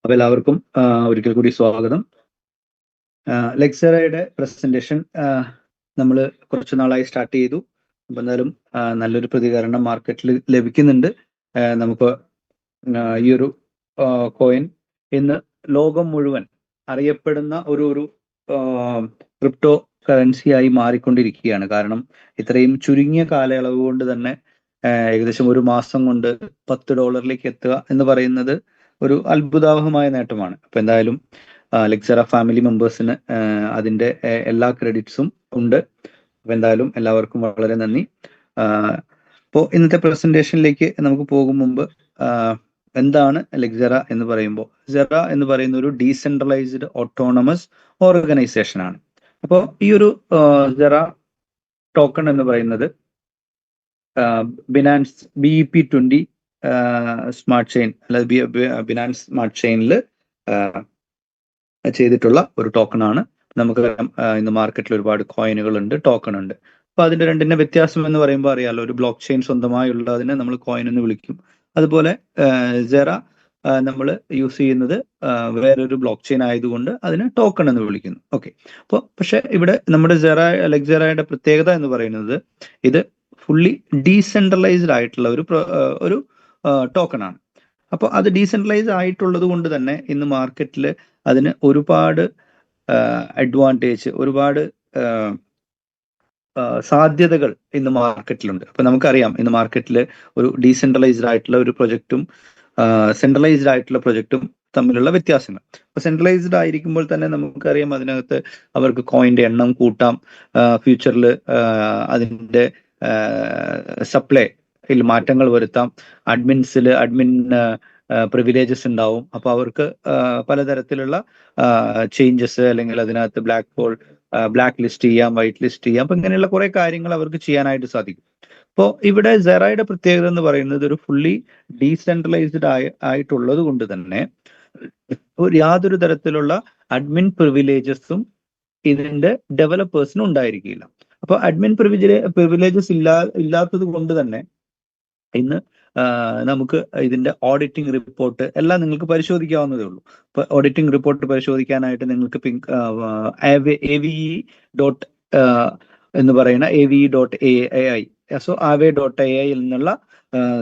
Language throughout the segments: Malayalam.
അപ്പോൾ എല്ലാവർക്കും ഒരിക്കൽ കൂടി സ്വാഗതം. ലെക്ചറയുടെ പ്രസന്റേഷൻ നമ്മൾ കുറച്ച് നാളായി സ്റ്റാർട്ട് ചെയ്തു. അപ്പോൾ എന്തായാലും നല്ലൊരു പ്രതികരണം മാർക്കറ്റിൽ ലഭിക്കുന്നുണ്ട്. നമുക്ക് ഈ ഒരു കോയിൻ ഇന്ന് ലോകം മുഴുവൻ അറിയപ്പെടുന്ന ഒരു ക്രിപ്റ്റോ കറൻസിയായി മാറിക്കൊണ്ടിരിക്കുകയാണ്. കാരണം ഇത്രയും ചുരുങ്ങിയ കാലയളവ് കൊണ്ട് തന്നെ ഏകദേശം ഒരു മാസം കൊണ്ട് $10 എത്തുക എന്ന് പറയുന്നത് ഒരു അത്ഭുതാവഹമായ നേട്ടമാണ്. അപ്പൊ എന്തായാലും ലെക്ചറ ഫാമിലി മെമ്പേഴ്സിന് അതിന്റെ എല്ലാ ക്രെഡിറ്റ്സും ഉണ്ട്. അപ്പൊ എന്തായാലും എല്ലാവർക്കും വളരെ നന്ദി. അപ്പോൾ ഇന്നത്തെ പ്രസന്റേഷനിലേക്ക് നമുക്ക് പോകും മുമ്പ് എന്താണ് ലെക്ചറ എന്ന് പറയുമ്പോൾ, സെറ എന്ന് പറയുന്ന ഒരു ഡീസെൻട്രലൈസ്ഡ് ഓട്ടോണമസ് ഓർഗനൈസേഷൻ ആണ്. അപ്പോൾ ഈ ഒരു സെറ ടോക്കൺ എന്ന് പറയുന്നത് ബിനാൻസ് BEP20 സ്മാർട്ട് ചെയിൻ അല്ലാതെ ബിനാൻസ് സ്മാർട്ട് ചെയിനിൽ ചെയ്തിട്ടുള്ള ഒരു ടോക്കൺ ആണ്. നമുക്ക് ഇന്ന് മാർക്കറ്റിൽ ഒരുപാട് കോയിനുകൾ ഉണ്ട്, ടോക്കൺ ഉണ്ട്. അപ്പൊ അതിന്റെ രണ്ടിന്റെ വ്യത്യാസം എന്ന് പറയുമ്പോൾ അറിയാലോ, ഒരു ബ്ലോക്ക് ചെയിൻ സ്വന്തമായുള്ളതിനെ നമ്മൾ കോയിൻ എന്ന് വിളിക്കും. അതുപോലെ സെറ നമ്മൾ യൂസ് ചെയ്യുന്നത് വേറൊരു ബ്ലോക്ക് ചെയിൻ ആയതുകൊണ്ട് അതിനെ ടോക്കൺ എന്ന് വിളിക്കുന്നു. ഓക്കെ. അപ്പോൾ പക്ഷെ ഇവിടെ നമ്മുടെ ലെക്ചറയുടെ പ്രത്യേകത എന്ന് പറയുന്നത് ഇത് ഫുള്ളി ഡീസെൻട്രലൈസ്ഡ് ആയിട്ടുള്ള ഒരു ടോക്കൺ ആണ്. അപ്പോൾ അത് ഡീസെൻട്രലൈസ് ആയിട്ടുള്ളത് കൊണ്ട് തന്നെ ഇന്ന് മാർക്കറ്റിൽ അതിന് ഒരുപാട് അഡ്വാൻറ്റേജ്, ഒരുപാട് സാധ്യതകൾ ഇന്ന് മാർക്കറ്റിലുണ്ട്. അപ്പൊ നമുക്കറിയാം ഇന്ന് മാർക്കറ്റിൽ ഒരു ഡീസെൻട്രലൈസ്ഡ് ആയിട്ടുള്ള ഒരു പ്രൊജക്റ്റും സെൻട്രലൈസ്ഡ് ആയിട്ടുള്ള പ്രൊജക്റ്റും തമ്മിലുള്ള വ്യത്യാസങ്ങൾ. അപ്പൊ സെൻട്രലൈസ്ഡ് ആയിരിക്കുമ്പോൾ തന്നെ നമുക്കറിയാം അതിനകത്ത് അവർക്ക് കോയിന്റെ എണ്ണം കൂട്ടാം, ഫ്യൂച്ചറിൽ അതിന്റെ സപ്ലൈയിൽ മാറ്റങ്ങൾ വരുത്താം, അഡ്മിൻ പ്രിവിലേജസ് ഉണ്ടാവും. അപ്പൊ അവർക്ക് പലതരത്തിലുള്ള ചേഞ്ചസ് അല്ലെങ്കിൽ അതിനകത്ത് ബ്ലാക്ക് ലിസ്റ്റ് ചെയ്യാം, വൈറ്റ് ലിസ്റ്റ് ചെയ്യാം. അപ്പൊ ഇങ്ങനെയുള്ള കുറെ കാര്യങ്ങൾ അവർക്ക് ചെയ്യാനായിട്ട് സാധിക്കും. അപ്പോൾ ഇവിടെ സെറയുടെ പ്രത്യേകത എന്ന് പറയുന്നത് ഒരു ഫുള്ളി ഡീസെൻട്രലൈസ്ഡ് ആയിട്ടുള്ളത് കൊണ്ട് തന്നെ യാതൊരു തരത്തിലുള്ള അഡ്മിൻ പ്രിവിലേജസും ഇതിന്റെ ഡെവലപ്പേഴ്സിന് ഉണ്ടായിരിക്കില്ല. അപ്പൊ അഡ്മിൻ പ്രിവിലേജസ് ഇല്ലാത്തത് കൊണ്ട് തന്നെ ഇന്ന് നമുക്ക് ഇതിന്റെ ഓഡിറ്റിംഗ് റിപ്പോർട്ട് എല്ലാം നിങ്ങൾക്ക് പരിശോധിക്കാവുന്നതേ ഉള്ളൂ. ഇപ്പൊ ഓഡിറ്റിംഗ് റിപ്പോർട്ട് പരിശോധിക്കാനായിട്ട് നിങ്ങൾക്ക് എന്ന് പറയുന്ന AVE.ai സോ AVE.ai എന്നുള്ള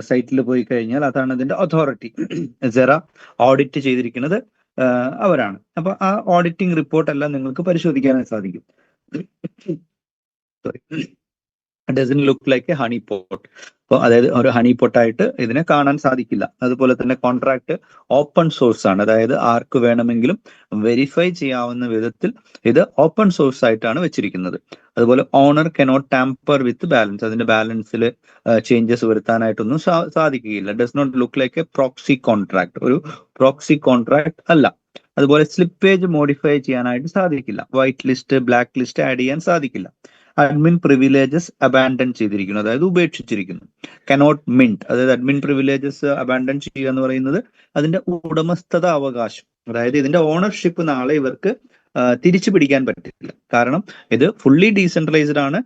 സൈറ്റിൽ പോയി കഴിഞ്ഞാൽ അതാണ് അതിന്റെ അതോറിറ്റി. സെറ ഓഡിറ്റ് ചെയ്തിരിക്കുന്നത് അവരാണ്. അപ്പൊ ആ ഓഡിറ്റിംഗ് റിപ്പോർട്ട് എല്ലാം നിങ്ങൾക്ക് പരിശോധിക്കാനായി സാധിക്കും. Dozen look like A honey pot. അപ്പോൾ അതായത് ഒരു ഹണി പോട്ടായിട്ട് ഇതിനെ കാണാൻ സാധിക്കില്ല. അതുപോലെ തന്നെ കോൺട്രാക്ട് ഓപ്പൺ സോഴ്സ് ആണ്, അതായത് ആർക്ക് വേണമെങ്കിലും വെരിഫൈ ചെയ്യാവുന്ന വിധത്തിൽ ഇത് ഓപ്പൺ സോഴ്സ് ആയിട്ടാണ് വെച്ചിരിക്കുന്നത്. അതുപോലെ owner cannot tamper with balance, അതിന്റെ ബാലൻസിൽ ചേഞ്ചസ് വരുത്താനായിട്ടൊന്നും സാധിക്കുകയില്ല. Does not look like a proxy contract, ഒരു പ്രോക്സി കോൺട്രാക്ട് അല്ല. അതുപോലെ സ്ലിപ്പേജ് മോഡിഫൈ ചെയ്യാനായിട്ട് സാധിക്കില്ല, white list black list add ചെയ്യാൻ സാധിക്കില്ല. അഡ്മിൻ പ്രിവിലേജസ് അബാൻഡൻ ചെയ്തിരിക്കുന്നു, അതായത് ഉപേക്ഷിച്ചിരിക്കുന്നു. കനോട്ട് മിന്റ്, അതായത് അഡ്മിൻ പ്രിവിലേജസ് അബാൻഡൻ ചെയ്യുക എന്ന് പറയുന്നത് അതിന്റെ ഉടമസ്ഥത അവകാശം, അതായത് ഇതിന്റെ ഓണർഷിപ്പ് നാളെ ഇവർക്ക് തിരിച്ചു പിടിക്കാൻ പറ്റില്ല. കാരണം ഇത് ഫുള്ളി ഡീസെൻട്രലൈസ്ഡ് ആണ്.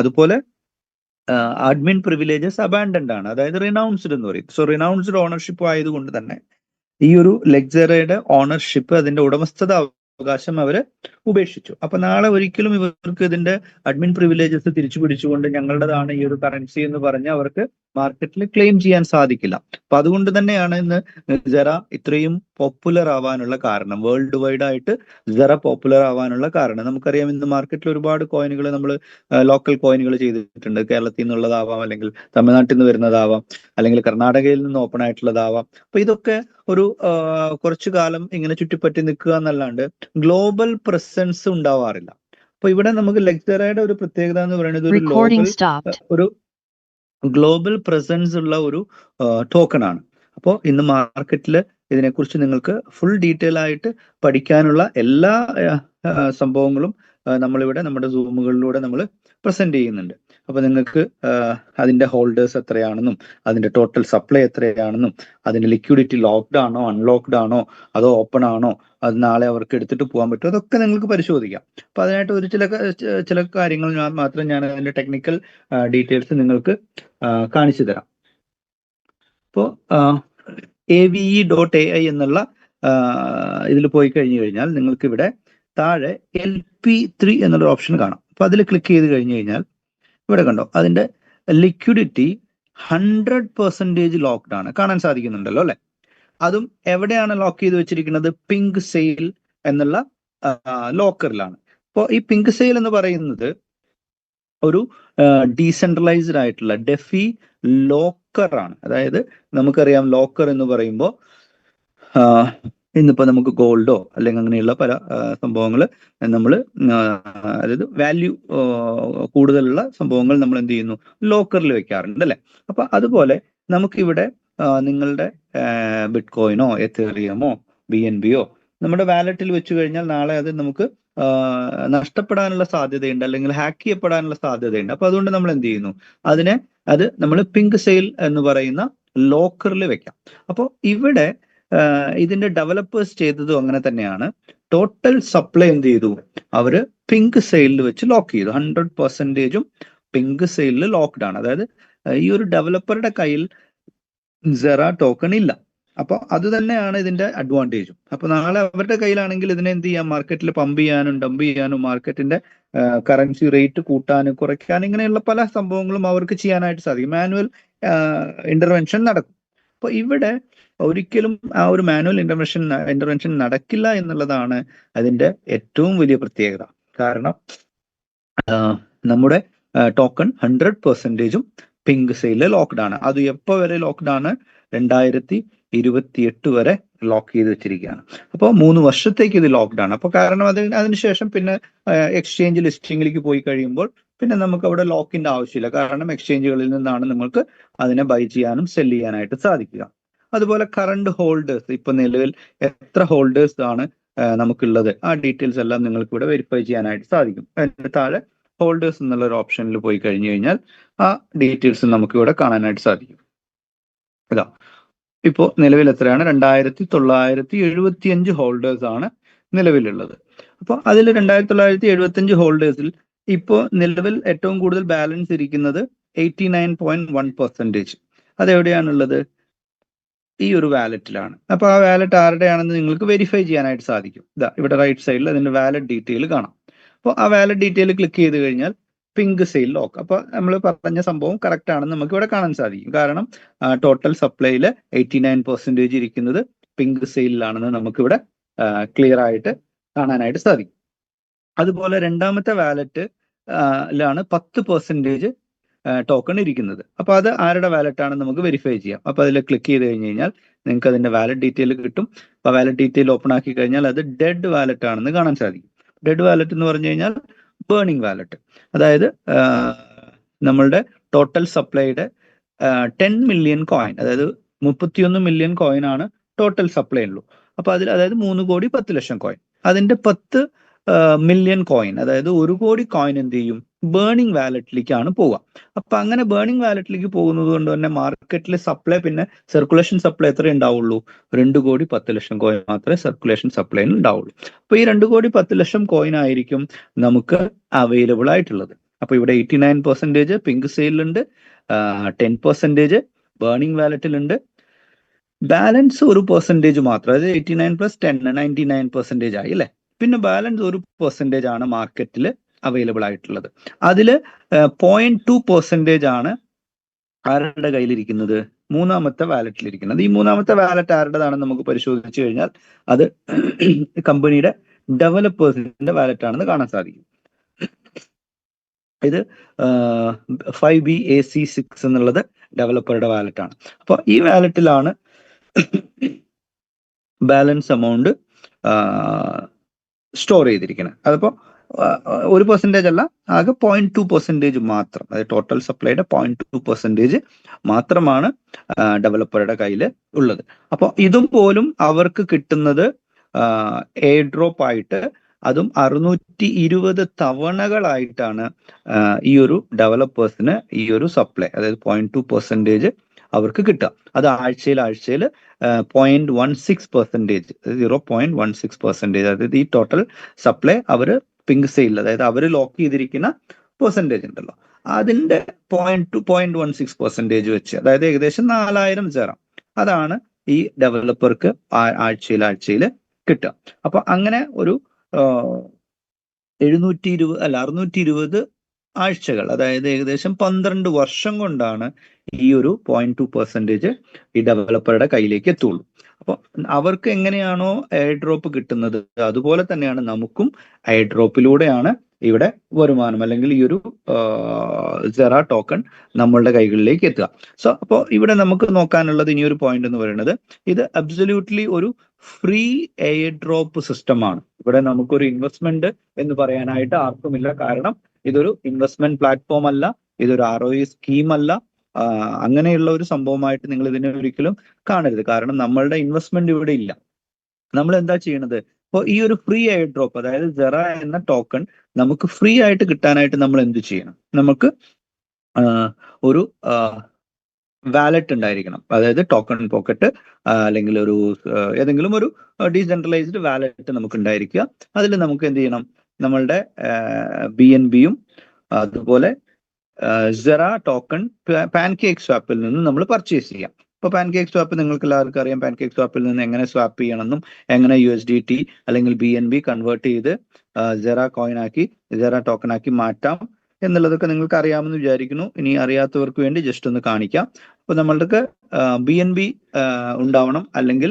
അതുപോലെ അഡ്മിൻ പ്രിവിലേജസ് അബാൻഡൻഡ് ആണ്, അതായത് റിനൗൺസ്ഡ് എന്ന് പറയും. സോ റിനൗൺസ്ഡ് ഓണർഷിപ്പ് ആയതുകൊണ്ട് തന്നെ ഈ ഒരു ലെക്ചറയുടെ ഓണർഷിപ്പ്, അതിന്റെ ഉടമസ്ഥത അവകാശം അവര് ഉപേക്ഷിച്ചു. അപ്പൊ നാളെ ഒരിക്കലും ഇവർക്ക് ഇതിന്റെ അഡ്മിൻ പ്രിവിലേജസ് തിരിച്ചു പിടിച്ചുകൊണ്ട് ഞങ്ങളുടേതാണ് ഈ ഒരു കറൻസി എന്ന് പറഞ്ഞ് അവർക്ക് മാർക്കറ്റിൽ ക്ലെയിം ചെയ്യാൻ സാധിക്കില്ല. അപ്പൊ അതുകൊണ്ട് തന്നെയാണ് ഇന്ന് സെറ ഇത്രയും പോപ്പുലർ ആവാനുള്ള കാരണം, വേൾഡ് വൈഡ് ആയിട്ട് സെറ പോപ്പുലർ ആവാനുള്ള കാരണം. നമുക്കറിയാം ഇന്ന് മാർക്കറ്റിൽ ഒരുപാട് കോയിനുകൾ നമ്മൾ ലോക്കൽ കോയിനുകൾ ചെയ്തിട്ടുണ്ട്. കേരളത്തിൽ നിന്നുള്ളതാവാം, അല്ലെങ്കിൽ തമിഴ്നാട്ടിൽ നിന്ന് വരുന്നതാവാം, അല്ലെങ്കിൽ കർണാടകയിൽ നിന്ന് ഓപ്പൺ ആയിട്ടുള്ളതാവാം. അപ്പൊ ഇതൊക്കെ ഒരു കുറച്ചു കാലം ഇങ്ങനെ ചുറ്റിപ്പറ്റി നിൽക്കുക എന്നല്ലാണ്ട് ഗ്ലോബൽ പ്രസൻസ് ഉണ്ടാവാറില്ല. അപ്പൊ ഇവിടെ നമുക്ക് ലെക്ചറയുടെ ഒരു പ്രത്യേകത എന്ന് പറയുന്നത് ഒരു ഗ്ലോബൽ പ്രസൻസ് ഉള്ള ഒരു ടോക്കൺ ആണ്. അപ്പോൾ ഇന്ന് മാർക്കറ്റിൽ ഇതിനെക്കുറിച്ച് നിങ്ങൾക്ക് ഫുൾ ഡീറ്റെയിൽ ആയിട്ട് പഠിക്കാനുള്ള എല്ലാ സംഭവങ്ങളും നമ്മളിവിടെ നമ്മുടെ സൂമുകളിലൂടെ നമ്മൾ പ്രസന്റ് ചെയ്യുന്നുണ്ട്. അപ്പൊ നിങ്ങൾക്ക് അതിന്റെ ഹോൾഡേഴ്സ് എത്രയാണെന്നും അതിന്റെ ടോട്ടൽ സപ്ലൈ എത്രയാണെന്നും അതിന്റെ ലിക്വിഡിറ്റി ലോക്ക്ഡ് ആണോ അൺലോക്ക്ഡ് ആണോ അതോ ഓപ്പൺ ആണോ, അത് നാളെ അവർക്ക് എടുത്തിട്ട് പോകാൻ പറ്റുമോ, അതൊക്കെ നിങ്ങൾക്ക് പരിശോധിക്കാം. അപ്പൊ അതിനായിട്ട് ചില കാര്യങ്ങൾ മാത്രം ഞാൻ അതിന്റെ ടെക്നിക്കൽ ഡീറ്റെയിൽസ് നിങ്ങൾക്ക് കാണിച്ചു തരാം. അപ്പോൾ AVE.ai എന്നുള്ള ഇതിൽ പോയി കഴിഞ്ഞു കഴിഞ്ഞാൽ നിങ്ങൾക്ക് ഇവിടെ താഴെ LP3 എന്നുള്ള ഓപ്ഷൻ കാണാം. അപ്പൊ അതിൽ ക്ലിക്ക് ചെയ്ത് കഴിഞ്ഞു കഴിഞ്ഞാൽ ഇവിടെ കണ്ടോ അതിന്റെ ലിക്വിഡിറ്റി 100% ലോക്ക്ഡ് ആണ്, കാണാൻ സാധിക്കുന്നുണ്ടല്ലോ അല്ലെ. അതും എവിടെയാണ് ലോക്ക് ചെയ്ത് വെച്ചിരിക്കുന്നത്? പിങ്ക് സെയിൽ എന്നുള്ള ലോക്കറിലാണ്. അപ്പോൾ ഈ പിങ്ക് സെയിൽ എന്ന് പറയുന്നത് ഒരു ഡീസെൻട്രലൈസ്ഡ് ആയിട്ടുള്ള ഡെഫി ലോക്കറാണ്. അതായത് നമുക്കറിയാം ലോക്കർ എന്ന് പറയുമ്പോൾ ഇന്നിപ്പോ നമുക്ക് ഗോൾഡോ അല്ലെങ്കിൽ അങ്ങനെയുള്ള പല സംഭവങ്ങൾ നമ്മൾ അതായത് വാല്യൂ കൂടുതലുള്ള സംഭവങ്ങൾ നമ്മൾ എന്ത് ചെയ്യുന്നു, ലോക്കറിൽ വെക്കാറുണ്ട് അല്ലെ. അപ്പൊ അതുപോലെ നമുക്കിവിടെ നിങ്ങളുടെ ബിറ്റ് കോയിനോ എത്തേറിയമോ BNBയോ നമ്മുടെ വാലറ്റിൽ വെച്ച് കഴിഞ്ഞാൽ നാളെ അത് നമുക്ക് നഷ്ടപ്പെടാനുള്ള സാധ്യതയുണ്ട്, അല്ലെങ്കിൽ ഹാക്ക് ചെയ്യപ്പെടാനുള്ള സാധ്യതയുണ്ട്. അപ്പൊ അതുകൊണ്ട് നമ്മൾ എന്ത് ചെയ്യുന്നു, അത് നമ്മൾ പിങ്ക് സെയിൽ എന്ന് പറയുന്ന ലോക്കറിൽ വെക്കാം. അപ്പോൾ ഇവിടെ ഇതിന്റെ ഡെവലപ്പേഴ്സ് ചെയ്തതും അങ്ങനെ തന്നെയാണ്. ടോട്ടൽ സപ്ലൈ എന്ത് ചെയ്തു, അവര് പിങ്ക് സെയിലിൽ വെച്ച് ലോക്ക് ചെയ്തു. 100%ഉം പിങ്ക് സെയിലിൽ ലോക്ക്ഡ് ആണ്. അതായത് ഈ ഒരു ഡെവലപ്പറുടെ കയ്യിൽ സെറ ടോക്കൺ ഇല്ല. അപ്പൊ അത് തന്നെയാണ് ഇതിന്റെ അഡ്വാൻറ്റേജും. അപ്പൊ നാളെ അവരുടെ കയ്യിലാണെങ്കിൽ ഇതിനെ എന്ത് ചെയ്യാം, മാർക്കറ്റിൽ പമ്പ് ചെയ്യാനും ഡംപ് ചെയ്യാനും മാർക്കറ്റിന്റെ കറൻസി റേറ്റ് കൂട്ടാനും കുറയ്ക്കാനും ഇങ്ങനെയുള്ള പല സംഭവങ്ങളും അവർക്ക് ചെയ്യാനായിട്ട് സാധിക്കും. മാനുവൽ ഇന്റർവെൻഷൻ നടക്കും. അപ്പൊ ഇവിടെ ഒരിക്കലും ആ ഒരു മാനുവൽ ഇന്റർവെൻഷൻ നടക്കില്ല എന്നുള്ളതാണ് അതിന്റെ ഏറ്റവും വലിയ പ്രത്യേകത. കാരണം നമ്മുടെ ടോക്കൺ 100%ഉം പിങ്ക് സെയിലിൽ ലോക്ക്ഡ് ആണ്. അത് എപ്പോ വരെ ലോക്ക്ഡ് ആണ്? 2028 വരെ ലോക്ക് ചെയ്ത് വെച്ചിരിക്കുകയാണ്. അപ്പോൾ 3 വർഷത്തേക്ക് ഇത് ലോക്ക്ഡ് ആണ്. അപ്പോൾ കാരണം അതിനുശേഷം പിന്നെ എക്സ്ചേഞ്ച് ലിസ്റ്റിംഗിലേക്ക് പോയി കഴിയുമ്പോൾ പിന്നെ നമുക്ക് അവിടെ ലോക്കിന്റെ ആവശ്യമില്ല. കാരണം എക്സ്ചേഞ്ചുകളിൽ നിന്നാണ് നമുക്ക് അതിനെ ബൈ ചെയ്യാനും സെല് ചെയ്യാനായിട്ട് സാധിക്കുക. അതുപോലെ കറണ്ട് ഹോൾഡേഴ്സ്, ഇപ്പൊ നിലവിൽ എത്ര ഹോൾഡേഴ്സ് ആണ് നമുക്കുള്ളത്, ആ ഡീറ്റെയിൽസ് എല്ലാം നിങ്ങൾക്ക് ഇവിടെ വെരിഫൈ ചെയ്യാനായിട്ട് സാധിക്കും. അതിന് താഴെ ഹോൾഡേഴ്സ് എന്നുള്ള ഒരു ഓപ്ഷനിൽ പോയി കഴിഞ്ഞു കഴിഞ്ഞാൽ ആ ഡീറ്റെയിൽസ് നമുക്ക് ഇവിടെ കാണാനായിട്ട് സാധിക്കും. ഇതാ ഇപ്പോൾ നിലവിൽ എത്രയാണ്? 2975 ഹോൾഡേഴ്സ് ആണ് നിലവിലുള്ളത്. അപ്പോൾ അതിൽ 2975 ഹോൾഡേഴ്സിൽ ഇപ്പോൾ നിലവിൽ ഏറ്റവും കൂടുതൽ ബാലൻസ് ഇരിക്കുന്നത് 89.1%. അതെവിടെയാണുള്ളത്? ഈ ഒരു വാലറ്റിലാണ്. അപ്പൊ ആ വാലറ്റ് ആരുടെയാണെന്ന് നിങ്ങൾക്ക് വെരിഫൈ ചെയ്യാനായിട്ട് സാധിക്കും. ഇതാ ഇവിടെ റൈറ്റ് സൈഡിൽ അതിന്റെ വാലറ്റ് ഡീറ്റെയിൽ കാണാം. അപ്പോൾ ആ വാലറ്റ് ഡീറ്റെയിൽ ക്ലിക്ക് ചെയ്ത് കഴിഞ്ഞാൽ പിങ്ക് സെയിൽ ലോക്ക്. അപ്പൊ നമ്മൾ പറഞ്ഞ സംഭവം കറക്റ്റ് ആണെന്ന് നമുക്ക് ഇവിടെ കാണാൻ സാധിക്കും. കാരണം ടോട്ടൽ സപ്ലൈയിൽ 89% ഇരിക്കുന്നത് പിങ്ക് സെയിലാണെന്ന് നമുക്കിവിടെ ക്ലിയർ ആയിട്ട് കാണാനായിട്ട് സാധിക്കും. അതുപോലെ രണ്ടാമത്തെ വാലറ്റ് ലാണ് 10% ടോക്കൺ ഇരിക്കുന്നത്. അപ്പൊ അത് ആരുടെ വാലറ്റ് ആണെന്ന് നമുക്ക് വെരിഫൈ ചെയ്യാം. അപ്പൊ അതിൽ ക്ലിക്ക് ചെയ്ത് കഴിഞ്ഞ് കഴിഞ്ഞാൽ നിങ്ങൾക്ക് അതിന്റെ വാലറ്റ് ഡീറ്റെയിൽ കിട്ടും. അപ്പൊ വാലറ്റ് ഡീറ്റെയിൽ ഓപ്പൺ ആക്കി കഴിഞ്ഞാൽ അത് ഡെഡ് വാലറ്റ് ആണെന്ന് കാണാൻ സാധിക്കും. ഡെഡ് വാലറ്റ് എന്ന് പറഞ്ഞു കഴിഞ്ഞാൽ ബേണിംഗ് വാലറ്റ്. അതായത് നമ്മളുടെ ടോട്ടൽ സപ്ലൈയുടെ 10 മില്യൺ കോയിൻ, അതായത് 31 മില്യൺ കോയിൻ ആണ് ടോട്ടൽ സപ്ലൈ ഉള്ളൂ. അപ്പൊ അതിൽ അതായത് 3,10,00,000 കോയിൻ, അതിന്റെ 10 മില്യൺ കോയിൻ, അതായത് 1 കോടി കോയിൻ എന്ത് ചെയ്യും, ബേണിംഗ് വാലറ്റിലേക്കാണ് പോവുക. അപ്പൊ അങ്ങനെ ബേണിംഗ് വാലറ്റിലേക്ക് പോകുന്നത് കൊണ്ട് തന്നെ മാർക്കറ്റിലെ സപ്ലൈ, പിന്നെ സർക്കുലേഷൻ സപ്ലൈ എത്ര ഉണ്ടാവുള്ളൂ? 2,10,00,000 കോയിൻ മാത്രമേ സർക്കുലേഷൻ സപ്ലൈയിൽ ഉണ്ടാവുള്ളൂ. അപ്പൊ ഈ 2,10,00,000 കോയിൻ ആയിരിക്കും നമുക്ക് അവൈലബിൾ ആയിട്ടുള്ളത്. അപ്പൊ ഇവിടെ 89% പിങ്ക് സെയിലുണ്ട്, 10% ബേണിംഗ് വാലറ്റിലുണ്ട്, ബാലൻസ് 1% മാത്രം, അതായത് 89 + 10 99% ആയി അല്ലെ. പിന്നെ ബാലൻസ് 1% ആണ് മാർക്കറ്റിൽ അവൈലബിൾ ആയിട്ടുള്ളത്. അതില് 0.2% ആണ് ആരുടെ കയ്യിലിരിക്കുന്നത്? മൂന്നാമത്തെ വാലറ്റിലിരിക്കുന്നത്. ഈ മൂന്നാമത്തെ വാലറ്റ് ആരുടേതാണെന്ന് നമുക്ക് പരിശോധിച്ചു കഴിഞ്ഞാൽ അത് കമ്പനിയുടെ ഡെവലപ്പേഴ്സിന്റെ വാലറ്റ് ആണെന്ന് കാണാൻ സാധിക്കും. ഇത് 5BAC6 എന്നുള്ളത് ഡെവലപ്പറുടെ വാലറ്റ് ആണ്. അപ്പൊ ഈ വാലറ്റിലാണ് ബാലൻസ് എമൗണ്ട് സ്റ്റോർ ചെയ്തിരിക്കുന്നത്. അതിപ്പോ 1% അല്ല, ആകെ 0.2% മാത്രം, അതായത് ടോട്ടൽ സപ്ലൈയുടെ 0.2% മാത്രമാണ് ഡെവലപ്പറുടെ കയ്യിൽ ഉള്ളത്. അപ്പോൾ ഇതും പോലും അവർക്ക് കിട്ടുന്നത് എയർ ഡ്രോപ്പ് ആയിട്ട്, അതും 620 തവണകളായിട്ടാണ് ഈ ഒരു ഡെവലപ്പേഴ്സിന് ഈ ഒരു സപ്ലൈ, അതായത് 0.2% അവർക്ക് കിട്ടുക. അത് ആഴ്ചയിൽ 0.16%, 0.16%, അതായത് ഈ ടോട്ടൽ സപ്ലൈ അവർ പിങ്ക് സെയിൽ, അതായത് അവർ ലോക്ക് ചെയ്തിരിക്കുന്ന പെർസെൻറ്റേജ് ഉണ്ടല്ലോ, അതിന്റെ 0.16% വെച്ച്, അതായത് ഏകദേശം 4,000 സെറ, അതാണ് ഈ ഡെവലപ്പർക്ക് ആഴ്ചയിൽ കിട്ടുക. അപ്പൊ അങ്ങനെ ഒരു 620 ആഴ്ചകൾ, അതായത് ഏകദേശം 12 വർഷം കൊണ്ടാണ് ഈ ഒരു 0.2% ഈ ഡെവലപ്പറുടെ കയ്യിലേക്ക് എത്തുള്ളൂ. അപ്പോൾ അവർക്ക് എങ്ങനെയാണോ എയർ ഡ്രോപ്പ് കിട്ടുന്നത്, അതുപോലെ തന്നെയാണ് നമുക്കും എയർ ഡ്രോപ്പിലൂടെയാണ് ഇവിടെ വരുമാനം, അല്ലെങ്കിൽ ഈ ഒരു സെറ ടോക്കൺ നമ്മളുടെ കൈകളിലേക്ക് എത്തുക. സോ അപ്പോൾ ഇവിടെ നമുക്ക് നോക്കാനുള്ളത് ഇനിയൊരു പോയിന്റ് എന്ന് പറയുന്നത്, ഇത് അബ്സല്യൂട്ട്ലി ഒരു ഫ്രീ എയർ ഡ്രോപ്പ് സിസ്റ്റമാണ്. ഇവിടെ നമുക്കൊരു ഇൻവെസ്റ്റ്മെന്റ് എന്ന് പറയാനായിട്ട് ആർക്കുമില്ല. കാരണം ഇതൊരു ഇൻവെസ്റ്റ്മെന്റ് പ്ലാറ്റ്ഫോം അല്ല, ഇതൊരു ROI സ്കീം അല്ല. അങ്ങനെയുള്ള ഒരു സംഭവമായിട്ട് നിങ്ങൾ ഇതിനെ ഒരിക്കലും കാണരുത്. കാരണം നമ്മളുടെ ഇൻവെസ്റ്റ്മെന്റ് ഇവിടെ ഇല്ല. നമ്മൾ എന്താ ചെയ്യണത്, അപ്പോൾ ഈ ഒരു ഫ്രീ എയർ ഡ്രോപ്പ്, അതായത് സെറ എന്ന ടോക്കൺ നമുക്ക് ഫ്രീ ആയിട്ട് കിട്ടാനായിട്ട് നമ്മൾ എന്ത് ചെയ്യണം? നമുക്ക് ഒരു വാലറ്റ് ഉണ്ടായിരിക്കണം. അതായത് ടോക്കൺ പോക്കറ്റ്, അല്ലെങ്കിൽ ഒരു ഏതെങ്കിലും ഒരു ഡീസെൻട്രലൈസ്ഡ് വാലറ്റ് നമുക്ക് ഉണ്ടായിരിക്കുക. അതിൽ നമുക്ക് എന്ത് ചെയ്യണം? നമ്മളുടെ BNBയും അതുപോലെ സെറ ടോക്കൺ പാൻകേക്ക് സ്വാപ്പിൽ നിന്ന് നമ്മൾ പർച്ചേസ് ചെയ്യാം. ഇപ്പോൾ പാൻകേക്ക് സ്വാപ്പ് നിങ്ങൾക്ക് എല്ലാവർക്കും അറിയാം. പാൻകേക്ക് സ്വാപ്പിൽ നിന്ന് എങ്ങനെ സ്വാപ്പ് ചെയ്യണമെന്നും എങ്ങനെ USDT അല്ലെങ്കിൽ BNB കൺവേർട്ട് ചെയ്ത് സെറ കോയിൻ ആക്കി, സെറ ടോക്കൺ ആക്കി മാറ്റാം എന്നുള്ളതൊക്കെ നിങ്ങൾക്ക് അറിയാമെന്ന് വിചാരിക്കുന്നു. ഇനി അറിയാത്തവർക്ക് വേണ്ടി ജസ്റ്റ് ഒന്ന് കാണിക്കാം. അപ്പോൾ നമ്മൾക്ക് BNB ഉണ്ടാവണം, അല്ലെങ്കിൽ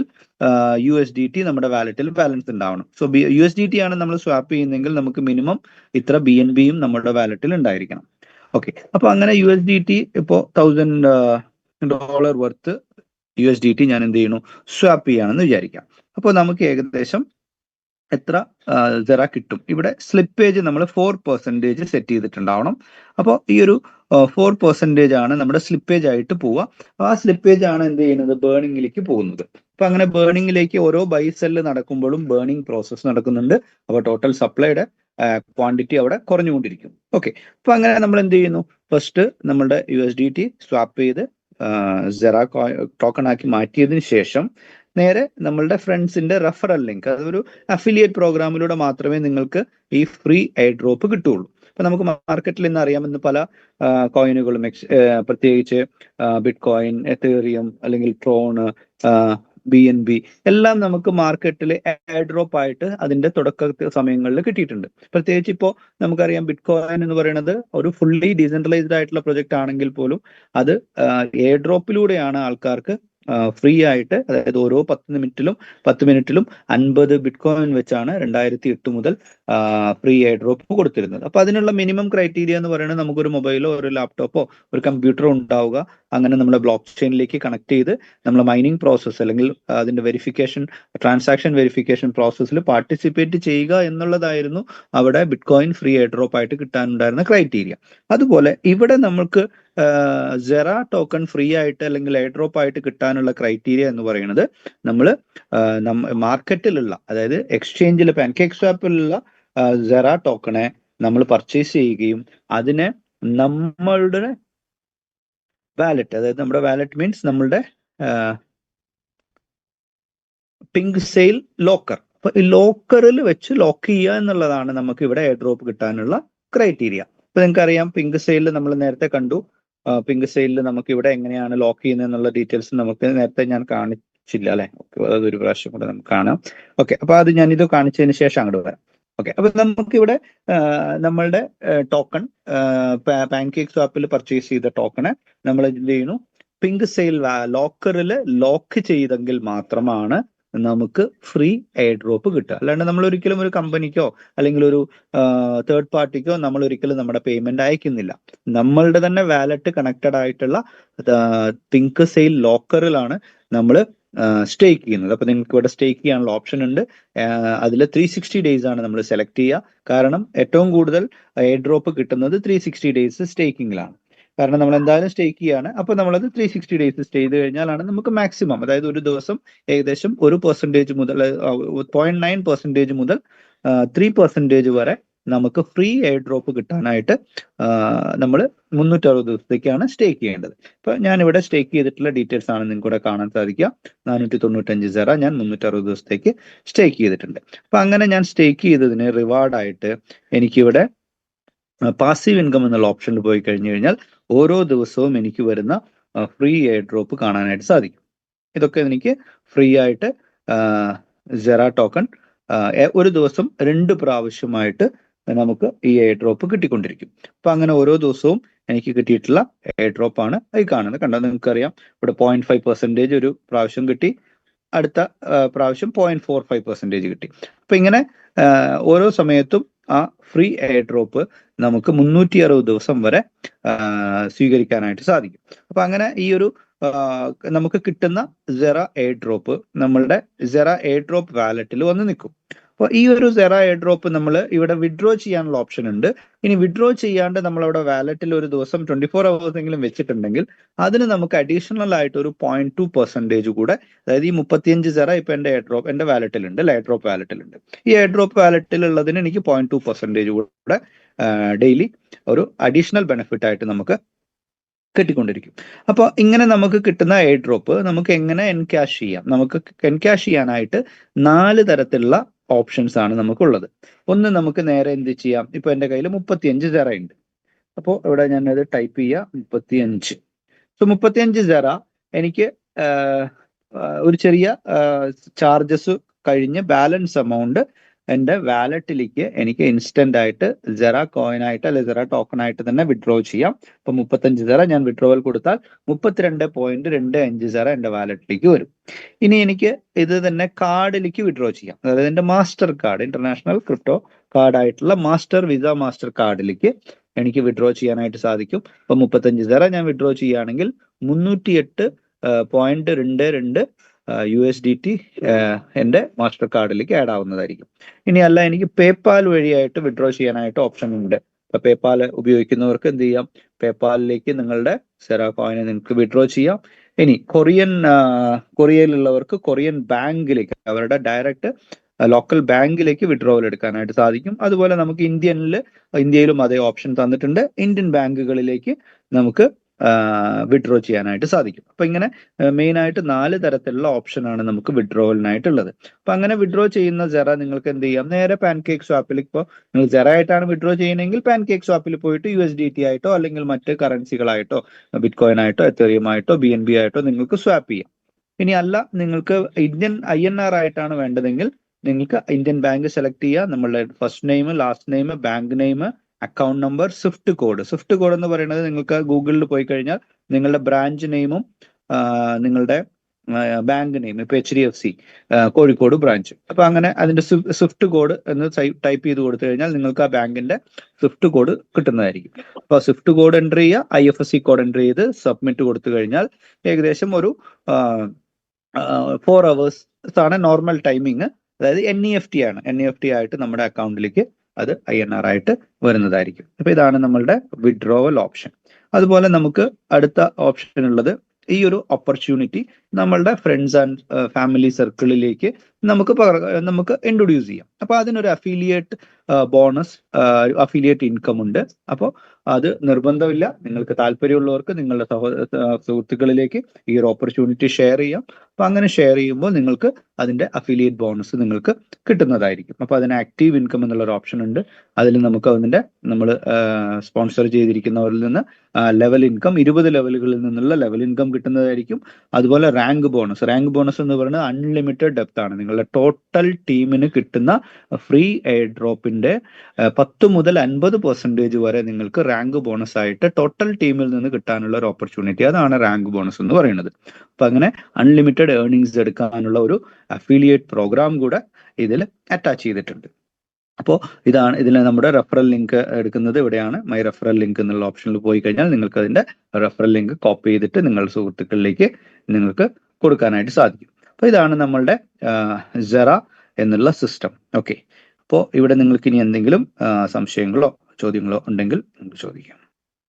USDT നമ്മുടെ വാലറ്റിൽ ബാലൻസ് ഉണ്ടാവണം. സോ USDT ആണ് നമ്മൾ സ്വാപ്പ് ചെയ്യുന്നതെങ്കിൽ നമുക്ക് മിനിമം ഇത്ര BNBയും നമ്മുടെ വാലറ്റിൽ ഉണ്ടായിരിക്കണം. ഓക്കെ, അപ്പൊ അങ്ങനെ USDT ഇപ്പോൾ $1000 വർത്ത് USDT ഞാൻ എന്ത് ചെയ്യുന്നു? സ്വാപ്പ് ചെയ്യാണെന്ന് വിചാരിക്കാം. അപ്പോൾ നമുക്ക് ഏകദേശം എത്ര സെറ കിട്ടും? ഇവിടെ സ്ലിപ്പേജ് നമ്മൾ 4% സെറ്റ് ചെയ്തിട്ടുണ്ടാവണം. അപ്പോൾ ഈ ഒരു 4% ആണ് നമ്മുടെ സ്ലിപ്പേജ് ആയിട്ട് പോവുക. ആ സ്ലിപ്പേജ് ആണ് എന്ത് ചെയ്യുന്നത്? ബേണിംഗിലേക്ക് പോകുന്നത്. അപ്പൊ അങ്ങനെ ബേണിംഗിലേക്ക് ഓരോ ബൈ സെല്ല് നടക്കുമ്പോഴും ബേണിംഗ് പ്രോസസ്സ് നടക്കുന്നുണ്ട്. അപ്പോൾ ടോട്ടൽ സപ്ലൈയുടെ ക്വാണ്ടിറ്റി അവിടെ കുറഞ്ഞുകൊണ്ടിരിക്കും. ഓക്കെ, അപ്പൊ അങ്ങനെ നമ്മൾ എന്ത് ചെയ്യുന്നു? ഫസ്റ്റ് നമ്മളുടെ USDT സ്വാപ്പ് ചെയ്ത് സെറ ടോക്കൺ ആക്കി മാറ്റിയതിന് ശേഷം നേരെ നമ്മളുടെ ഫ്രണ്ട്സിന്റെ റെഫറൽ ലിങ്ക്, അതൊരു അഫിലിയേറ്റ് പ്രോഗ്രാമിലൂടെ മാത്രമേ നിങ്ങൾക്ക് ഈ ഫ്രീ എയർ ഡ്രോപ്പ് കിട്ടുള്ളൂ. ഇപ്പൊ നമുക്ക് മാർക്കറ്റിൽ ഇന്ന് അറിയാമെന്ന് പല കോയിനുകളും, പ്രത്യേകിച്ച് ബിറ്റ് കോയിൻ, എത്തേറിയം, അല്ലെങ്കിൽ ട്രോണ്, BNB എല്ലാം നമുക്ക് മാർക്കറ്റിൽ എയർ ഡ്രോപ്പ് ആയിട്ട് അതിന്റെ തുടക്ക സമയങ്ങളിൽ കിട്ടിയിട്ടുണ്ട്. പ്രത്യേകിച്ച് ഇപ്പോൾ നമുക്കറിയാം ബിറ്റ് കോയിൻ എന്ന് പറയുന്നത് ഒരു ഫുള്ളി ഡീസെൻട്രലൈസ്ഡ് ആയിട്ടുള്ള പ്രൊജക്ട് ആണെങ്കിൽ പോലും അത് എയർ ഡ്രോപ്പിലൂടെയാണ് ആൾക്കാർക്ക് ഫ്രീ ആയിട്ട്, അതായത് ഓരോ 10 മിനിറ്റിലും 50 ബിറ്റ് കോയിൻ വെച്ചാണ് 2008 മുതൽ ഫ്രീ എയർ ഡ്രോപ്പ് കൊടുത്തിരുന്നത്. അപ്പൊ അതിനുള്ള മിനിമം ക്രൈറ്റീരിയ എന്ന് പറയുന്നത് നമുക്കൊരു മൊബൈലോ ഒരു ലാപ്ടോപ്പോ ഒരു കമ്പ്യൂട്ടറോ ഉണ്ടാവുക. അങ്ങനെ നമ്മുടെ ബ്ലോക്ക് ചെയിനിലേക്ക് കണക്ട് ചെയ്ത് നമ്മൾ മൈനിങ് പ്രോസസ്സ് അല്ലെങ്കിൽ അതിന്റെ വെരിഫിക്കേഷൻ, ട്രാൻസാക്ഷൻ വെരിഫിക്കേഷൻ പ്രോസസ്സിൽ പാർട്ടിസിപ്പേറ്റ് ചെയ്യുക എന്നുള്ളതായിരുന്നു അവിടെ bit coin free air drop ആയിട്ട് കിട്ടാനുണ്ടായിരുന്ന ക്രൈറ്റീരിയ. അതുപോലെ ഇവിടെ നമുക്ക് സെറ ടോക്കൺ ഫ്രീ ആയിട്ട് അല്ലെങ്കിൽ എയർ ഡ്രോപ്പ് ആയിട്ട് കിട്ടാനുള്ള ക്രൈറ്റീരിയ എന്ന് പറയുന്നത്, നമ്മൾ മാർക്കറ്റിലുള്ള, അതായത് എക്സ്ചേഞ്ചിൽ പാൻകേക്ക് സ്വാപ്പിലുള്ള സെറ ടോക്കണെ നമ്മൾ പർച്ചേസ് ചെയ്യുകയും അതിനെ നമ്മളുടെ വാലറ്റ്, അതായത് നമ്മുടെ വാലറ്റ് മീൻസ് നമ്മളുടെ പിങ്ക് സെയിൽ ലോക്കർ, അപ്പൊ ഈ ലോക്കറിൽ വെച്ച് ലോക്ക് ചെയ്യുക എന്നുള്ളതാണ് നമുക്ക് ഇവിടെ എയർ ഡ്രോപ്പ് കിട്ടാനുള്ള ക്രൈറ്റീരിയ. ഇപ്പൊ നിങ്ങൾക്കറിയാം പിങ്ക് സെയിലിൽ നമ്മൾ നേരത്തെ കണ്ടു. പിങ്ക് സെയിലിൽ നമുക്ക് ഇവിടെ എങ്ങനെയാണ് ലോക്ക് ചെയ്യുന്നത് എന്നുള്ള ഡീറ്റെയിൽസ് നമുക്ക് നേരത്തെ ഞാൻ കാണിച്ചില്ല അല്ലെ? അതൊരു പ്രാവശ്യം കൂടെ നമുക്ക് കാണാം. ഓക്കെ, അപ്പൊ അത് ഞാനിത് കാണിച്ചതിന് ശേഷം അങ്ങോട്ട് വരാം. ഓക്കെ, അപ്പൊ നമുക്കിവിടെ നമ്മളുടെ ടോക്കൺ പാൻകേക്ക് സ്വാപ്പിൽ പർച്ചേസ് ചെയ്ത ടോക്കണ് നമ്മൾ എന്ത് ചെയ്യുന്നു? പിങ്ക് സെയിൽ ലോക്കറിൽ ലോക്ക് ചെയ്തെങ്കിൽ മാത്രമാണ് നമുക്ക് ഫ്രീ എയർ ഡ്രോപ്പ് കിട്ടുക. അല്ലാണ്ട് നമ്മൾ ഒരിക്കലും ഒരു കമ്പനിക്കോ അല്ലെങ്കിൽ ഒരു തേർഡ് പാർട്ടിക്കോ നമ്മൾ ഒരിക്കലും നമ്മുടെ പേയ്മെന്റ് അയക്കുന്നില്ല. നമ്മളുടെ തന്നെ വാലറ്റ് കണക്റ്റഡ് ആയിട്ടുള്ള പിങ്ക് സെയിൽ ലോക്കറിലാണ് നമ്മൾ സ്റ്റേക്ക് ചെയ്യുന്നത്. അപ്പൊ നിങ്ങൾക്ക് ഇവിടെ സ്റ്റേക്ക് ചെയ്യാനുള്ള ഓപ്ഷൻ ഉണ്ട്. അതിൽ 360 ഡേയ്സ് ആണ് നമ്മൾ സെലക്ട് ചെയ്യുക. കാരണം ഏറ്റവും കൂടുതൽ എയർ ഡ്രോപ്പ് കിട്ടുന്നത് 360 ഡേയ്സ് സ്റ്റേക്കിങ്ങിലാണ്. കാരണം നമ്മൾ എന്തായാലും സ്റ്റേക്ക് ചെയ്യാണ്. അപ്പൊ നമ്മളത് 360 ഡേയ്സ് സ്റ്റേ ചെയ്ത് കഴിഞ്ഞാലാണ് നമുക്ക് മാക്സിമം, അതായത് ഒരു ദിവസം ഏകദേശം 1% മുതൽ 0.9% മുതൽ 3% വരെ നമുക്ക് ഫ്രീ എയർ ഡ്രോപ്പ് കിട്ടാനായിട്ട് നമ്മൾ 360 ദിവസത്തേക്കാണ് സ്റ്റേക്ക് ചെയ്യേണ്ടത്. ഇപ്പൊ ഞാൻ ഇവിടെ സ്റ്റേക്ക് ചെയ്തിട്ടുള്ള ഡീറ്റെയിൽസ് ആണ് നിങ്ങൾക്ക് ഇവിടെ കാണാൻ സാധിക്കുക. 495 സെറ ഞാൻ 360 ദിവസത്തേക്ക് സ്റ്റേക്ക് ചെയ്തിട്ടുണ്ട്. അപ്പൊ അങ്ങനെ ഞാൻ സ്റ്റേക്ക് ചെയ്തതിന് റിവാർഡായിട്ട് എനിക്കിവിടെ പാസീവ് ഇൻകം എന്നുള്ള ഓപ്ഷനിൽ പോയി കഴിഞ്ഞു കഴിഞ്ഞാൽ ഓരോ ദിവസവും എനിക്ക് വരുന്ന ഫ്രീ എയർ ഡ്രോപ്പ് കാണാനായിട്ട് സാധിക്കും. ഇതൊക്കെ എനിക്ക് ഫ്രീ ആയിട്ട് സെറ ടോക്കൺ ഒരു ദിവസം 2 പ്രാവശ്യമായിട്ട് നമുക്ക് ഈ എയർ ഡ്രോപ്പ് കിട്ടിക്കൊണ്ടിരിക്കും. അപ്പൊ അങ്ങനെ ഓരോ ദിവസവും എനിക്ക് കിട്ടിയിട്ടുള്ള എയർ ഡ്രോപ്പ് ആണ് ഈ കാണുന്നത്. കണ്ടാൽ നിങ്ങൾക്കറിയാം, ഇവിടെ 0.5% ഒരു പ്രാവശ്യം കിട്ടി, അടുത്ത പ്രാവശ്യം 0.45% കിട്ടി. അപ്പൊ ഇങ്ങനെ ഓരോ സമയത്തും ആ ഫ്രീ എയർ ഡ്രോപ്പ് നമുക്ക് 360 ദിവസം വരെ സ്വീകരിക്കാനായിട്ട് സാധിക്കും. അപ്പൊ അങ്ങനെ ഈ ഒരു നമുക്ക് കിട്ടുന്ന സെറ എയർ ഡ്രോപ്പ് നമ്മളുടെ സെറ എയർ ഡ്രോപ്പ് വാലറ്റിൽ വന്ന് നിൽക്കും. അപ്പോൾ ഈ ഒരു സെറ എയർ ഡ്രോപ്പ് നമ്മൾ ഇവിടെ വിഡ്രോ ചെയ്യാനുള്ള ഓപ്ഷൻ ഉണ്ട്. ഇനി വിഡ്രോ ചെയ്യാണ്ട് നമ്മളവിടെ വാലറ്റിൽ ഒരു ദിവസം 24 hours എങ്കിലും വെച്ചിട്ടുണ്ടെങ്കിൽ അതിന് നമുക്ക് അഡീഷണൽ ആയിട്ട് ഒരു 0.2% കൂടെ, അതായത് ഈ 35 സെറ ഇപ്പൊ എന്റെ എയർ ഡ്രോപ്പ് എന്റെ വാലറ്റിലുണ്ട്, എയർ ഡ്രോപ്പ് വാലറ്റിലുണ്ട്. ഈ എയർ ഡ്രോപ്പ് വാലറ്റിൽ ഉള്ളതിന് എനിക്ക് 0.2% കൂടെ ഡെയിലി ഒരു അഡീഷണൽ ബെനിഫിറ്റ് ആയിട്ട് നമുക്ക് കിട്ടിക്കൊണ്ടിരിക്കും. അപ്പോൾ ഇങ്ങനെ നമുക്ക് കിട്ടുന്ന എയർ ഡ്രോപ്പ് നമുക്ക് എങ്ങനെ എൻക്യാഷ് ചെയ്യാം? നമുക്ക് എൻക്യാഷ് ചെയ്യാനായിട്ട് 4 തരത്തിലുള്ള ഓപ്ഷൻസ് ആണ് നമുക്കുള്ളത്. ഒന്ന്, നമുക്ക് നേരെ എന്ത് ചെയ്യാം, ഇപ്പൊ എന്റെ കയ്യിൽ 35 സെറ ഉണ്ട്. അപ്പോൾ ഇവിടെ ഞാനത് ടൈപ്പ് ചെയ്യാം, 35. സോ 35 സെറ എനിക്ക് ഒരു ചെറിയ ചാർജസ് കഴിഞ്ഞ് ബാലൻസ് എമൗണ്ട് എൻ്റെ വാലറ്റിലേക്ക് എനിക്ക് ഇൻസ്റ്റന്റ് ആയിട്ട് സെറ കോയിൻ ആയിട്ട് അല്ലെങ്കിൽ സെറ ടോക്കൺ ആയിട്ട് തന്നെ വിഡ്രോ ചെയ്യാം. ഇപ്പൊ 35 സെറ ഞാൻ വിഡ്രോവൽ കൊടുത്താൽ 32.25 സെറ എൻ്റെ വാലറ്റിലേക്ക് വരും. ഇനി എനിക്ക് ഇത് തന്നെ കാർഡിലേക്ക് വിഡ്രോ ചെയ്യാം. അതായത് എൻ്റെ master card, international crypto card ആയിട്ടുള്ള മാസ്റ്റർ കാർഡിലേക്ക് എനിക്ക് വിഡ്രോ ചെയ്യാനായിട്ട് സാധിക്കും. ഇപ്പൊ 35 സെറ ഞാൻ വിഡ്രോ ചെയ്യുകയാണെങ്കിൽ 308.22 USDT എൻ്റെ മാസ്റ്റർ കാർഡിലേക്ക് ആഡ് ആവുന്നതായിരിക്കും. ഇനി അല്ല, എനിക്ക് പേപ്പാൽ വഴിയായിട്ട് വിഡ്രോ ചെയ്യാനായിട്ട് ഓപ്ഷൻ ഉണ്ട്. ഇപ്പൊ പേപ്പാൽ ഉപയോഗിക്കുന്നവർക്ക് എന്ത് ചെയ്യാം, പേപ്പാലിലേക്ക് നിങ്ങളുടെ സെറ കോയിനെ നിങ്ങൾക്ക് വിഡ്രോ ചെയ്യാം. ഇനി കൊറിയയിലുള്ളവർക്ക് കൊറിയൻ ബാങ്കിലേക്ക്, അവരുടെ ഡയറക്റ്റ് ലോക്കൽ ബാങ്കിലേക്ക് വിഡ്രോവൽ എടുക്കാനായിട്ട് സാധിക്കും. അതുപോലെ നമുക്ക് ഇന്ത്യയിലും അതേ ഓപ്ഷൻ തന്നിട്ടുണ്ട്. ഇന്ത്യൻ ബാങ്കുകളിലേക്ക് നമുക്ക് വിഡ്രോ ചെയ്യാനായിട്ട് സാധിക്കും. അപ്പൊ ഇങ്ങനെ മെയിൻ ആയിട്ട് 4 തരത്തിലുള്ള ഓപ്ഷനാണ് നമുക്ക് വിഡ്രോവലിനായിട്ടുള്ളത്. അപ്പൊ അങ്ങനെ വിഡ്രോ ചെയ്യുന്ന സെറ നിങ്ങൾക്ക് എന്ത് ചെയ്യാം, നേരെ പാൻകേക്ക് സ്വാപ്പിൽ, ഇപ്പോൾ നിങ്ങൾ സെറ ആയിട്ടാണ് വിഡ്രോ ചെയ്യുന്നതെങ്കിൽ പാൻകേക്ക് സ്വാപ്പിൽ പോയിട്ട് USDT ആയിട്ടോ അല്ലെങ്കിൽ മറ്റ് കറൻസികളായിട്ടോ ബിറ്റ്കോയിൻ ആയിട്ടോ എത്തേറിയം ആയിട്ടോ BNB ആയിട്ടോ നിങ്ങൾക്ക് സ്വാപ്പ് ചെയ്യാം. ഇനി അല്ല, നിങ്ങൾക്ക് ഇന്ത്യൻ INR ആയിട്ടാണ് വേണ്ടതെങ്കിൽ നിങ്ങൾക്ക് ഇന്ത്യൻ ബാങ്ക് സെലക്ട് ചെയ്യുക. നമ്മളുടെ first name, last name, bank name, account number, Swift code എന്ന് പറയുന്നത് നിങ്ങൾക്ക് ഗൂഗിളിൽ പോയി കഴിഞ്ഞാൽ നിങ്ങളുടെ ബ്രാഞ്ച് നെയിമും നിങ്ങളുടെ ബാങ്ക് നെയിം, ഇപ്പൊ HDFC കോഴിക്കോട് ബ്രാഞ്ച്, അപ്പൊ അങ്ങനെ അതിന്റെ സ്വിഫ്റ്റ് കോഡ് എന്ന് ടൈപ്പ് ചെയ്ത് കൊടുത്തു കഴിഞ്ഞാൽ നിങ്ങൾക്ക് ആ ബാങ്കിന്റെ സ്വിഫ്റ്റ് കോഡ് കിട്ടുന്നതായിരിക്കും. അപ്പൊ സ്വിഫ്റ്റ് കോഡ് എൻ്റർ ചെയ്യുക, IFSC കോഡ് എൻ്റർ ചെയ്ത് സബ്മിറ്റ് കൊടുത്തു കഴിഞ്ഞാൽ ഏകദേശം ഒരു 4 hours ആണ് നോർമൽ ടൈമിങ്. അതായത് NEFT ആണ്, NEFT ആയിട്ട് നമ്മുടെ അക്കൗണ്ടിലേക്ക് അത് INR ആയിട്ട് വരുന്നതായിരിക്കും. അപ്പൊ ഇതാണ് നമ്മളുടെ വിഡ്രോവൽ ഓപ്ഷൻ. അതുപോലെ നമുക്ക് അടുത്ത ഓപ്ഷൻ ഉള്ളത്, ഈ ഒരു ഓപ്പർച്യൂണിറ്റി നമ്മളുടെ ഫ്രണ്ട്സ് ആൻഡ് ഫാമിലി സർക്കിളിലേക്ക് നമുക്ക് ഇൻട്രൊഡ്യൂസ് ചെയ്യാം. അപ്പൊ അതിനൊരു അഫിലിയേറ്റ് ബോണസ്, അഫിലിയേറ്റ് ഇൻകം ഉണ്ട്. അപ്പോൾ അത് നിർബന്ധമില്ല, നിങ്ങൾക്ക് താല്പര്യമുള്ളവർക്ക് നിങ്ങളുടെ സുഹൃത്തുക്കളിലേക്ക് ഈ ഒരു ഓപ്പർച്യൂണിറ്റി ഷെയർ ചെയ്യാം. അപ്പൊ അങ്ങനെ ഷെയർ ചെയ്യുമ്പോൾ നിങ്ങൾക്ക് അതിന്റെ അഫിലിയേറ്റ് ബോണസ് നിങ്ങൾക്ക് കിട്ടുന്നതായിരിക്കും. അപ്പൊ അതിന് ആക്റ്റീവ് ഇൻകം എന്നുള്ള ഒരു ഓപ്ഷൻ ഉണ്ട്. അതിൽ നമുക്ക് നമ്മൾ സ്പോൺസർ ചെയ്തിരിക്കുന്നവരിൽ നിന്ന് ലെവൽ ഇൻകം, 20 ലെവലുകളിൽ നിന്നുള്ള ലെവൽ ഇൻകം കിട്ടുന്നതായിരിക്കും. അതുപോലെ റാങ്ക് ബോണസ് എന്ന് പറയുന്നത് അൺലിമിറ്റഡ് ഡെപ്ത് ആണ്. നിങ്ങളുടെ ടോട്ടൽ ടീമിന് കിട്ടുന്ന ഫ്രീ എയർ ഡ്രോപ്പിന്റെ 10 മുതൽ 50% വരെ നിങ്ങൾക്ക് റാങ്ക് ബോണസ് ആയിട്ട് ടോട്ടൽ ടീമിൽ നിന്ന് കിട്ടാനുള്ള ഒരു ഓപ്പർച്യൂണിറ്റി, അതാണ് റാങ്ക് ബോണസ് എന്ന് പറയുന്നത്. അപ്പൊ അങ്ങനെ അൺലിമിറ്റഡ് ഏർണിങ്സ് എടുക്കാനുള്ള ഒരു അഫിലിയേറ്റ് പ്രോഗ്രാം കൂടെ ഇതിൽ അറ്റാച്ച് ചെയ്തിട്ടുണ്ട്. അപ്പോൾ ഇതാണ് ഇതിൽ നമ്മുടെ റെഫറൽ ലിങ്ക് എടുക്കുന്നത്. ഇവിടെയാണ് മൈ റെഫറൽ ലിങ്ക് എന്നുള്ള ഓപ്ഷനിൽ പോയി കഴിഞ്ഞാൽ നിങ്ങൾക്ക് അതിന്റെ റെഫറൽ ലിങ്ക് കോപ്പി ചെയ്തിട്ട് നിങ്ങളുടെ സുഹൃത്തുക്കളിലേക്ക് നിങ്ങൾക്ക് കൊടുക്കാനായിട്ട് സാധിക്കും. അപ്പോൾ ഇതാണ് നമ്മളുടെ സെറ എന്നുള്ള സിസ്റ്റം. ഓക്കെ, അപ്പോൾ ഇവിടെ നിങ്ങൾക്ക് ഇനി എന്തെങ്കിലും സംശയങ്ങളോ ചോദ്യങ്ങളോ ഉണ്ടെങ്കിൽ നിങ്ങൾക്ക് ചോദിക്കാം.